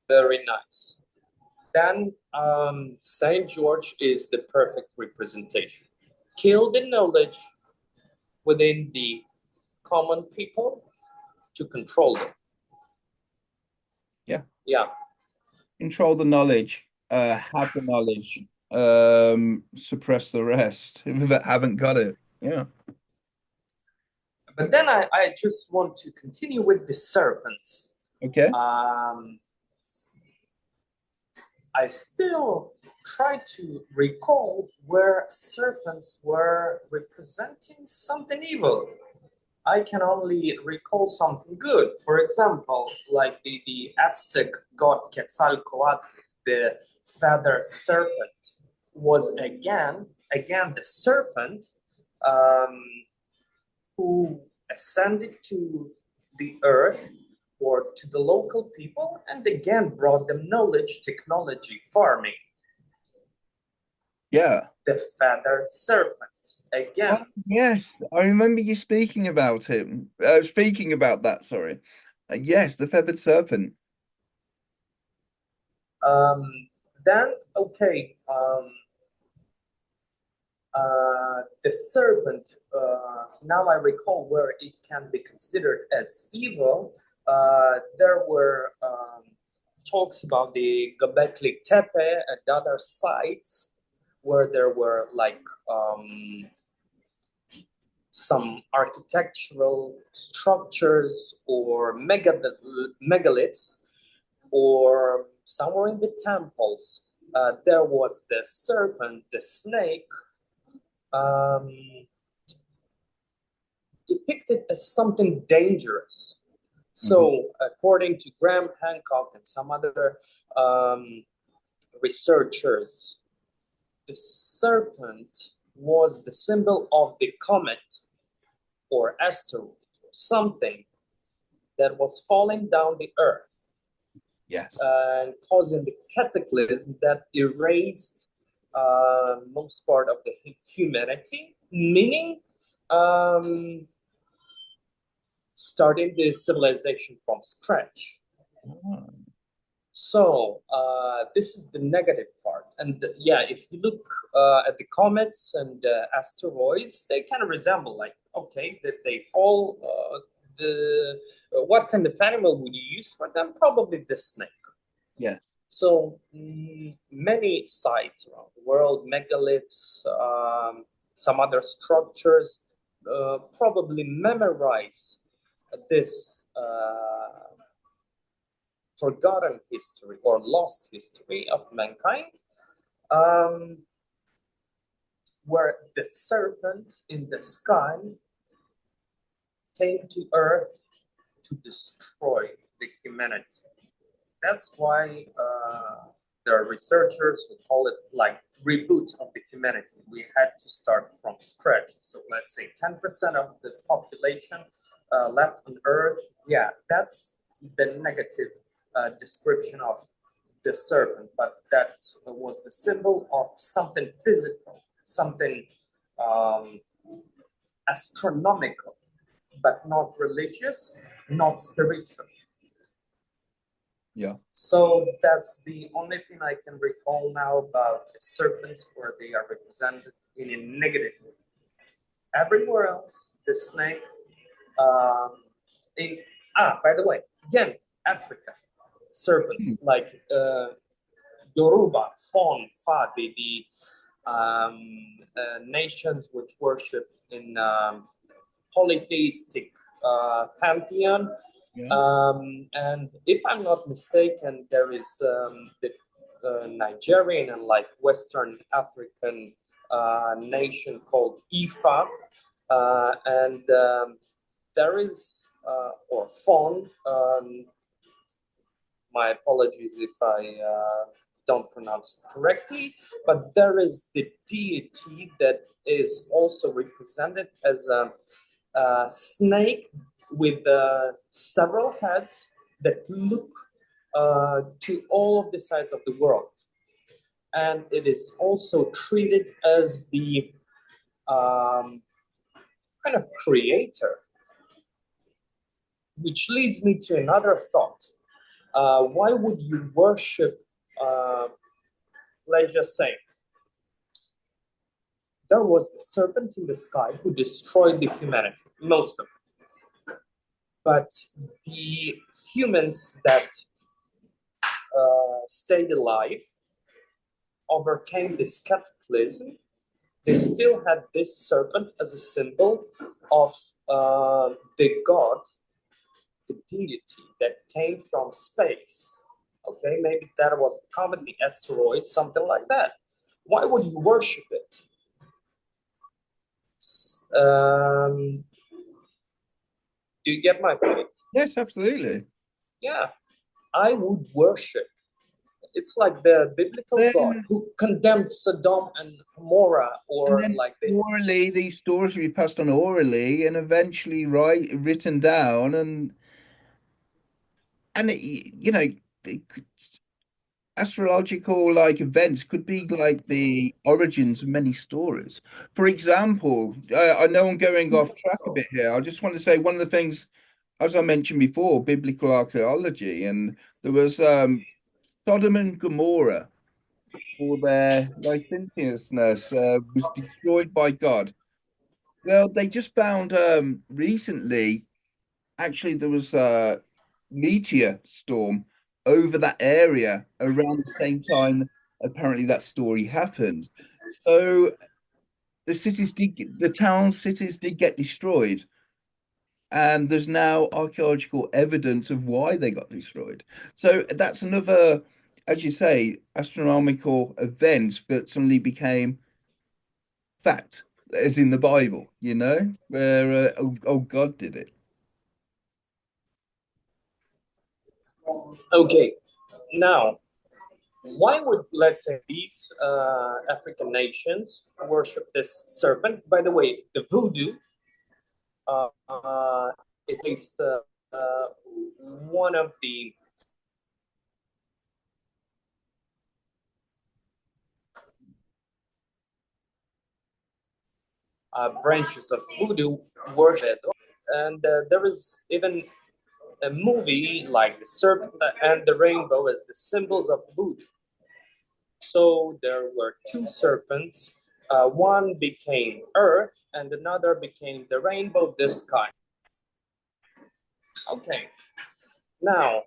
Very nice. Then Saint George is the perfect representation. Kill the knowledge within the common people to control them. Yeah. Yeah. Control the knowledge, have the knowledge, suppress the rest if they haven't got it. Yeah. But then I just want to continue with the serpents. Okay. I still try to recall where serpents were representing something evil. I can only recall something good. For example, like the Aztec god Quetzalcoatl, the feather serpent, was again the serpent who ascended to the earth or to the local people, and again brought them knowledge, technology, farming. Yeah. The feathered serpent. Again, Oh, yes, I remember you speaking about him. Speaking about that, sorry. Yes, the feathered serpent. um, then okay, the serpent. Now I recall where it can be considered as evil. There were talks about the Göbekli Tepe and other sites where there were like some architectural structures or megaliths, or somewhere in the temples, there was the serpent, the snake, um, depicted as something dangerous. So, according to Graham Hancock and some other researchers, the serpent was the symbol of the comet or asteroid or something that was falling down the earth Yes. and causing the cataclysm that erased most part of the humanity, meaning starting the civilization from scratch. Oh. So this is the negative part. And yeah, if you look at the comets and asteroids, they kind of resemble like, okay, that they fall. What kind of animal would you use for them? Probably the snake. Yes. So many sites around the world, megaliths, some other structures, probably memorize this forgotten history or lost history of mankind, where the serpent in the sky came to earth to destroy the humanity. That's why there are researchers who call it like reboot of the humanity. We had to start from scratch. So let's say 10% of the population left on Earth. Yeah, that's the negative description of the serpent, but that was the symbol of something physical, something astronomical, but not religious, not spiritual. Yeah. So that's the only thing I can recall now about the serpents, where they are represented in a negative way. Everywhere else, the snake. By the way, again, Africa, serpents like Yoruba, Fon, Fa, the nations which worship in polytheistic pantheon. Yeah. And if I'm not mistaken, there is the Nigerian and like Western African nation called Ifa, and there is or Fon. My apologies if I don't pronounce it correctly, but there is the deity that is also represented as a snake with several heads that look to all of the sides of the world. And it is also treated as the kind of creator, which leads me to another thought. Why would you worship, let's just say, there was the serpent in the sky who destroyed the humanity, most of it. But the humans that stayed alive overcame this cataclysm. They still had this serpent as a symbol of the god, the deity that came from space. Okay, maybe that was the comet, the asteroid, something like that. Why would you worship it? Do you get my point? Yes, absolutely. Yeah, I would worship. It's like the biblical God Then, who condemned Sodom and Gomorrah, and or then like the orally, these stories will be passed on orally and eventually written down. And and astrological like events could be like the origins of many stories. For example, I know I'm going off track a bit here. I just want to say one of the things, as I mentioned before, biblical archaeology, and there was Sodom and Gomorrah for their licentiousness was destroyed by God. Well, they just found recently, actually, there was a meteor storm over that area around the same time. Apparently, that story happened. So the town cities did get destroyed, and there's now archaeological evidence of why they got destroyed. So that's another, as you say, astronomical event that suddenly became fact, as in the Bible, where oh, God did it. Okay, now, why would, let's say, these African nations worship this serpent? By the way, the voodoo, at least one of the branches of voodoo worship, and there is even a movie like The Serpent and the Rainbow as the symbols of voodoo. So there were two serpents. One became Earth, and another became the rainbow, the sky. Okay, now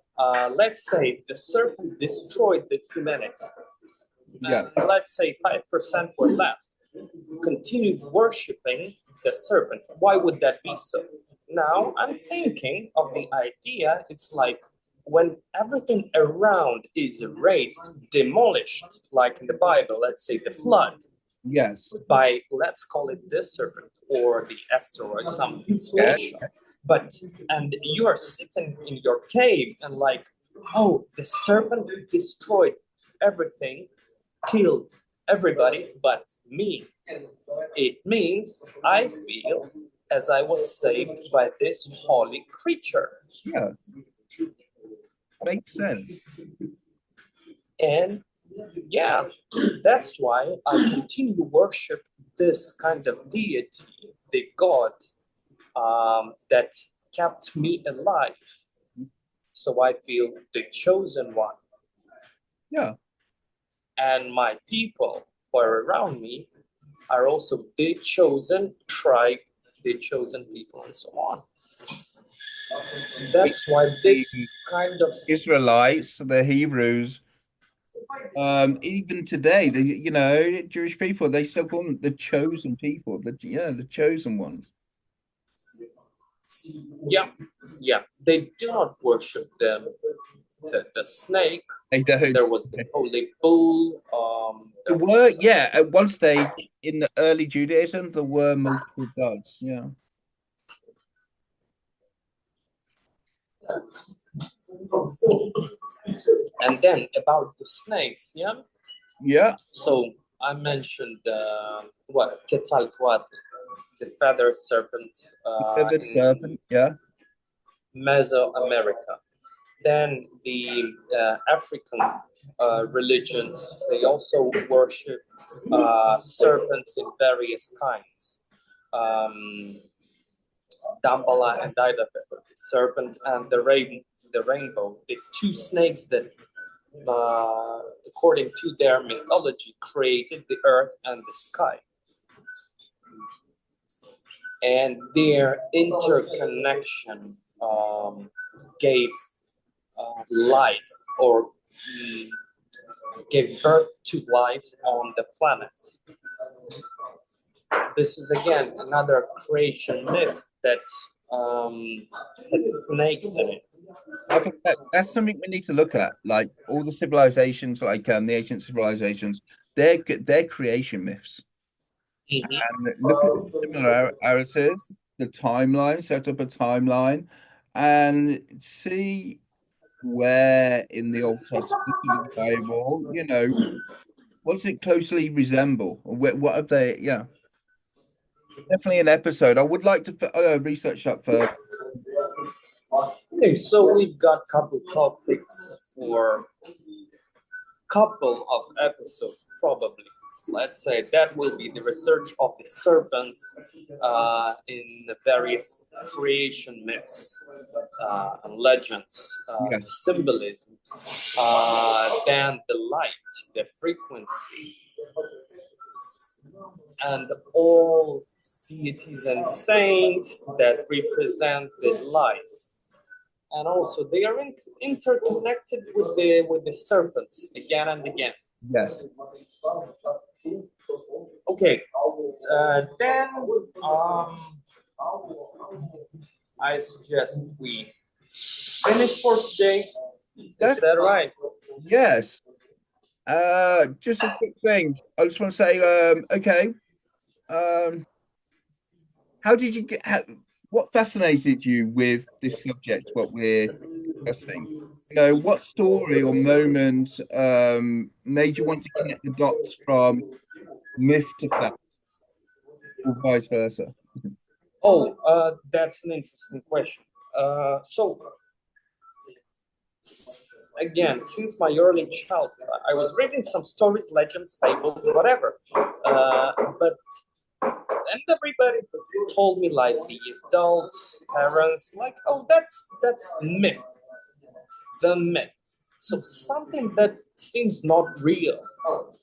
let's say the serpent destroyed the humanity. Yeah. And let's say 5% were left, continued worshiping the serpent. Why would that be so? Now I'm thinking of the idea, it's like when everything around is erased, demolished, like in the Bible, let's say the flood, Yes. by, let's call it this serpent or the asteroid, something special. But, and you are sitting in your cave and like, oh, the serpent destroyed everything, killed everybody but me. It means I feel as I was saved by this holy creature. Yeah. Makes sense. And yeah, that's why I continue to worship this kind of deity, the God that kept me alive. So I feel the chosen one. Yeah. And my people who are around me are also the chosen tribe, the chosen people, and so on. That's why this kind of Israelites, the Hebrews, even today, Jewish people, they still call them the chosen people, the chosen ones. yeah, they do not worship them. The snake. They don't. There was the holy bull. There were, yeah, at one stage in the early Judaism, there were multiple gods. Yeah. And then about the snakes, yeah. Yeah. So I mentioned what Quetzalcoatl, the feather serpent Feathered in serpent. Yeah. Mesoamerica. Then the African religions, they also worship serpents in various kinds. Dambala and Daida, the serpent and the rainbow, the two snakes that, according to their mythology, created the earth and the sky. And their interconnection gave life or gave birth to life on the planet. This is again another creation myth that has snakes in it. I think that's something we need to look at. Like all the civilizations, like the ancient civilizations, they're creation myths. Mm-hmm. And look at the similarities, the timeline, set up a timeline, and see where in the Old Testament in the Bible, what does it closely resemble? Or what have they? Yeah, definitely an episode. I would like to research that further. Okay, so we've got couple topics for couple of episodes, probably. Let's say that will be the research of the serpents in the various creation myths and legends, Yes. symbolism, then the light, the frequency, and all deities and saints that represent the life. And also they are interconnected with the serpents again and again. Yes. Okay, then I suggest we finish for today. Is that right? Yes. Just a quick thing. I just want to say, okay. How did you what fascinated you with this subject, what we're discussing? You know, what story or moment made you want to connect the dots from myth to fact, or vice versa? Oh, that's an interesting question. So again, since my early childhood, I was reading some stories, legends, fables, whatever. But and everybody told me, like the adults, parents, like, oh, that's myth, the myth. So something that seems not real,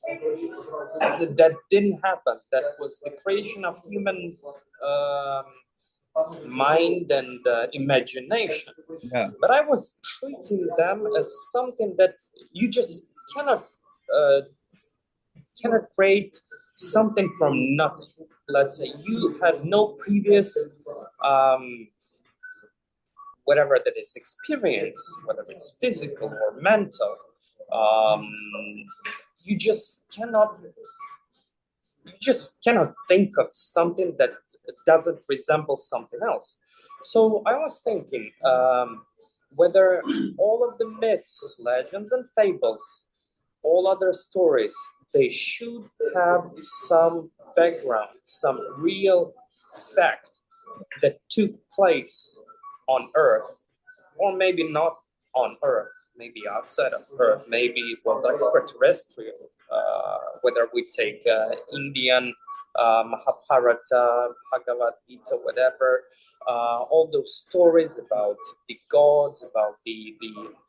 that didn't happen, that was the creation of human mind and imagination. Yeah. But I was treating them as something that you just uh, cannot create something from nothing. Let's say you had no previous whatever that is experience, whether it's physical or mental. Um, you just cannot think of something that doesn't resemble something else. So I was thinking whether all of the myths, legends, and fables, all other stories, they should have some background, some real fact that took place on Earth, or maybe not on Earth, maybe outside of Earth, maybe it was extraterrestrial. Whether we take Indian Mahabharata, Bhagavad Gita, whatever, all those stories about the gods, about the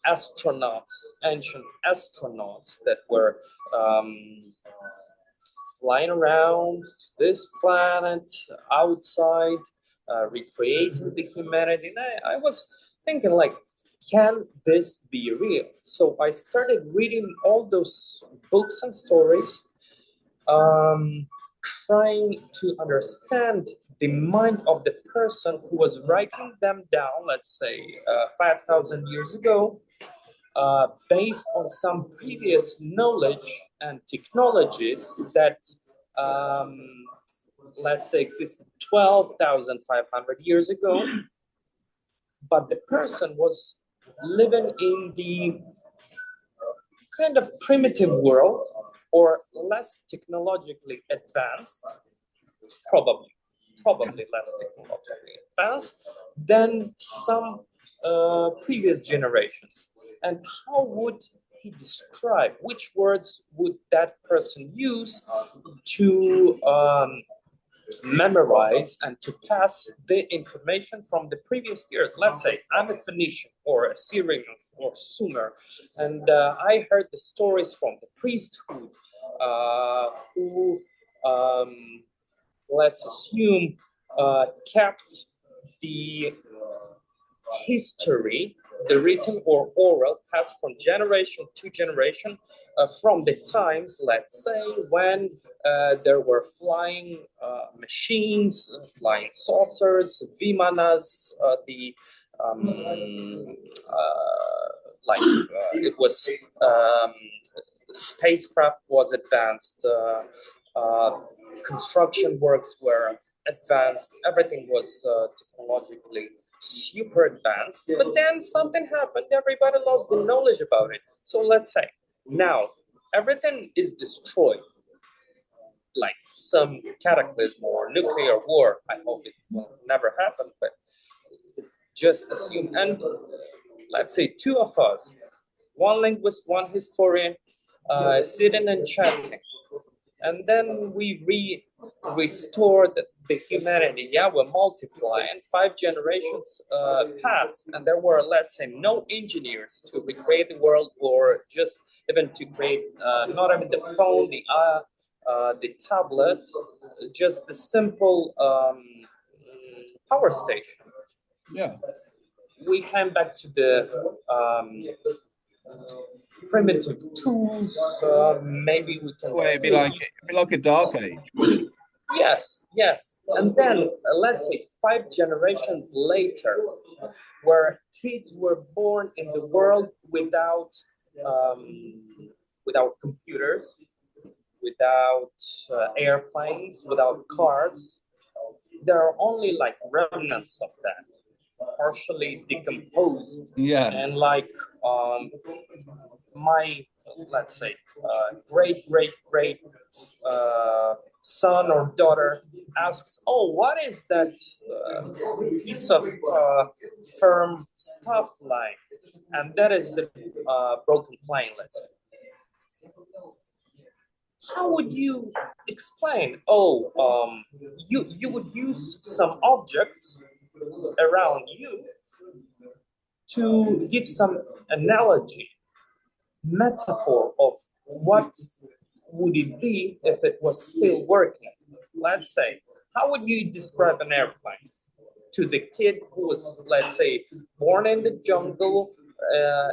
astronauts, ancient astronauts that were flying around this planet outside, recreating the humanity. And I was thinking, like, can this be real? So I started reading all those books and stories, trying to understand the mind of the person who was writing them down, let's say 5,000 years ago, based on some previous knowledge and technologies that, let's say, existed 12,500 years ago. But the person was living in the kind of primitive world, or less technologically advanced, probably less technologically advanced than some previous generations. And how would he describe, which words would that person use to memorize and to pass the information from the previous years? Let's say I'm a Phoenician or a Syrian or Sumer, and I heard the stories from the priesthood who, let's assume, kept the history, the written or oral, passed from generation to generation, from the times, let's say, when there were flying machines, flying saucers, vimanas, the it was spacecraft was advanced, construction works were advanced, everything was technologically super advanced. But then something happened, everybody lost the knowledge about it. So let's say now everything is destroyed, like some cataclysm or nuclear war. I hope it will never happen, but just assume. And let's say two of us, one linguist, one historian, sitting and chatting. And then we restore the humanity. Yeah, we multiply, and 5 generations pass, and there were, let's say, no engineers to recreate the world, or just even to create not even the phone, the tablet, just the simple power station. Yeah. We came back to the primitive tools. Maybe we can Well, it'd be like a dark age. Yes. And then let's say 5 generations later, where kids were born in the world without computers, without airplanes, without cars. There are only like remnants of that, partially decomposed. Yeah. And like my, let's say, great son or daughter asks, "Oh, what is that piece of firm stuff like?" And that is the broken plane, let's say. How would you explain? Oh, you would use some objects around you to give some analogy, metaphor of what would it be if it was still working. Let's say, how would you describe an airplane to the kid who was, let's say, born in the jungle,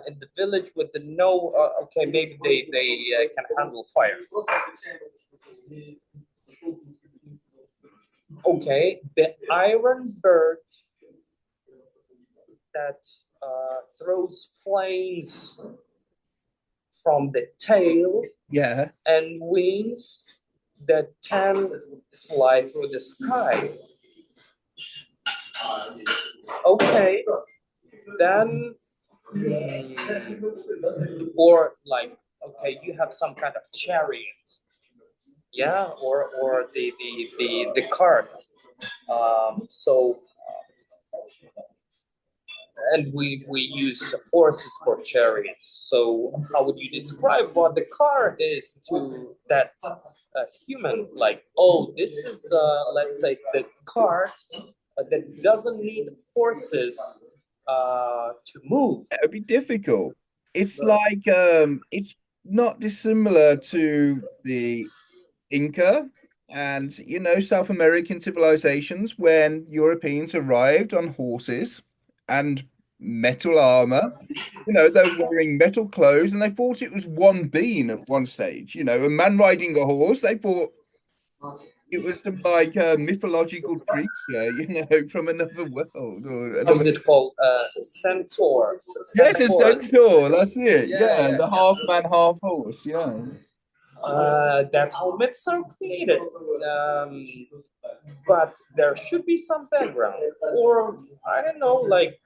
in the village with the no, okay, maybe they can handle fire. Okay, the iron bird that throws flames from the tail, Yeah. and wings that can fly through the sky. Okay, then, or like, okay, you have some kind of chariot, yeah, or the cart. And we use horses for chariots. So how would you describe what the car is to that human? Like, oh, this is let's say the car that doesn't need horses to move. It'd be difficult. It's like it's not dissimilar to the Inca and South American civilizations when Europeans arrived on horses and metal armor. They were wearing metal clothes and they thought it was one being at one stage. A man riding a horse, they thought it was some like mythological creature, from another world or How is another. it called? Centaur. Yes, a Centaurus. centaur. That's it. Yeah, Yeah, the half man, half horse. Yeah. That's how myths are created. But there should be some background, or I don't know, like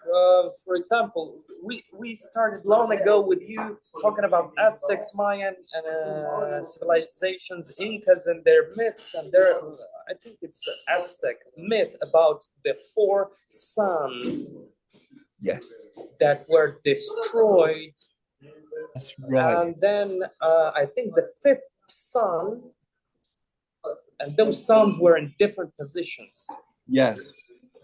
for example, we started long ago with you talking about Aztecs, Mayan, and civilizations, Incas, and their myths, and their I think it's Aztec myth about the 4 sons Yes, that were destroyed. that's right. And then I think the 5th son, and those sons were in different positions. Yes.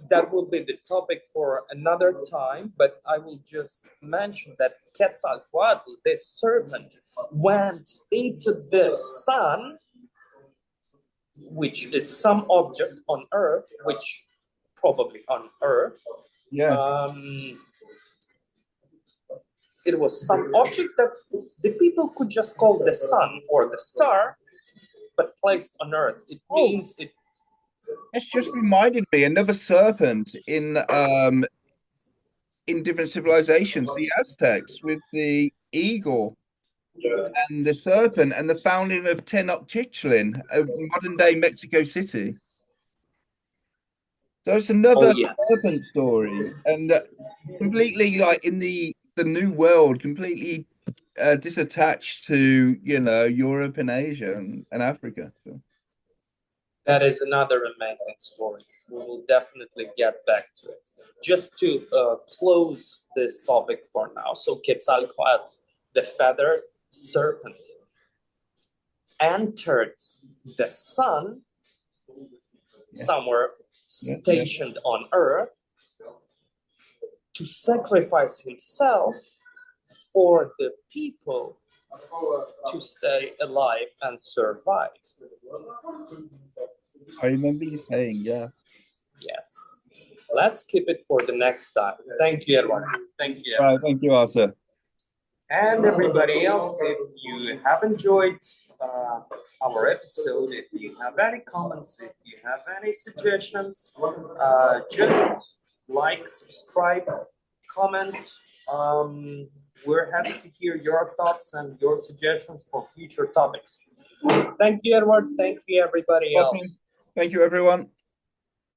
That will be the topic for another time, but I will just mention that Quetzalcoatl, the serpent, went into the sun, which is some object on Earth, which probably on Earth. Yeah. It was some object that the people could just call the sun or the star, but placed on Earth. It means it. It's just reminded me another serpent in different civilizations, the Aztecs with the eagle and the serpent and the founding of Tenochtitlan of modern day Mexico City. So it's another serpent story, and completely like in the new world, completely disattached to Europe and Asia and Africa. So. That is another amazing story. We will definitely get back to it. just to close this topic for now. So Quetzalcoatl, the feathered serpent, entered the sun somewhere stationed on Earth to sacrifice himself for the people to stay alive and survive. I remember you saying, yeah. Yes. Let's keep it for the next time. Thank you, everyone. Thank you. Right, thank you, Arthur. And everybody else, if you have enjoyed our episode, if you have any comments, if you have any suggestions, just like, subscribe, comment. We're happy to hear your thoughts and your suggestions for future topics. Thank you, Edward. Thank you, everybody else. Thank you, everyone.